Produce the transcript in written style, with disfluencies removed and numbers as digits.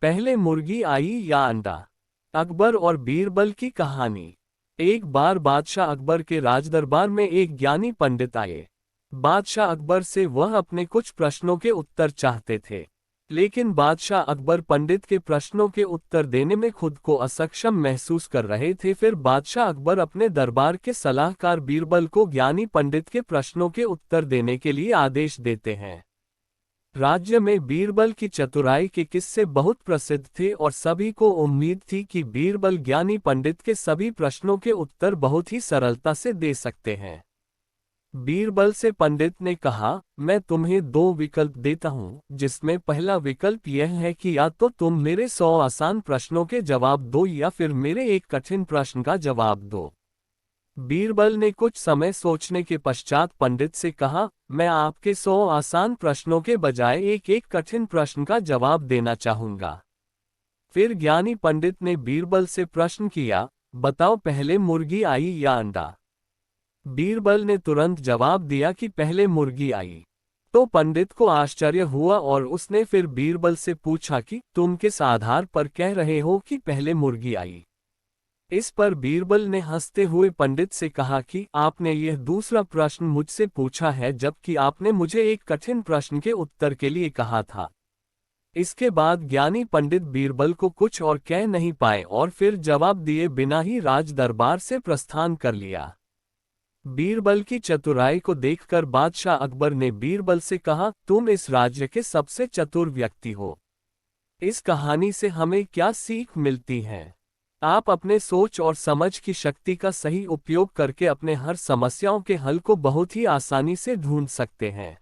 पहले मुर्गी आई या अंडा? अकबर और बीरबल की कहानी। एक बार बादशाह अकबर के राजदरबार में एक ज्ञानी पंडित आए। बादशाह अकबर से वह अपने कुछ प्रश्नों के उत्तर चाहते थे, लेकिन बादशाह अकबर पंडित के प्रश्नों के उत्तर देने में खुद को असक्षम महसूस कर रहे थे। फिर बादशाह अकबर अपने दरबार के सलाहकार बीरबल को ज्ञानी पंडित के प्रश्नों के उत्तर देने के लिए आदेश देते हैं। राज्य में बीरबल की चतुराई के किस्से बहुत प्रसिद्ध थे और सभी को उम्मीद थी कि बीरबल ज्ञानी पंडित के सभी प्रश्नों के उत्तर बहुत ही सरलता से दे सकते हैं। बीरबल से पंडित ने कहा, मैं तुम्हें दो विकल्प देता हूं, जिसमें पहला विकल्प यह है कि या तो तुम मेरे 100 आसान प्रश्नों के जवाब दो या फिर मेरे एक कठिन प्रश्न का जवाब दो। बीरबल ने कुछ समय सोचने के पश्चात पंडित से कहा, मैं आपके 100 आसान प्रश्नों के बजाय एक एक कठिन प्रश्न का जवाब देना चाहूंगा। फिर ज्ञानी पंडित ने बीरबल से प्रश्न किया, बताओ पहले मुर्गी आई या अंडा? बीरबल ने तुरंत जवाब दिया कि पहले मुर्गी आई। तो पंडित को आश्चर्य हुआ और उसने फिर बीरबल से पूछा कि तुम किस आधार पर कह रहे हो कि पहले मुर्गी आई? इस पर बीरबल ने हंसते हुए पंडित से कहा कि आपने यह दूसरा प्रश्न मुझसे पूछा है, जबकि आपने मुझे एक कठिन प्रश्न के उत्तर के लिए कहा था। इसके बाद ज्ञानी पंडित बीरबल को कुछ और कह नहीं पाए और फिर जवाब दिए बिना ही राज दरबार से प्रस्थान कर लिया। बीरबल की चतुराई को देखकर बादशाह अकबर ने बीरबल से कहा, तुम इस राज्य के सबसे चतुर व्यक्ति हो। इस कहानी से हमें क्या सीख मिलती है? आप अपने सोच और समझ की शक्ति का सही उपयोग करके अपने हर समस्याओं के हल को बहुत ही आसानी से ढूंढ सकते हैं।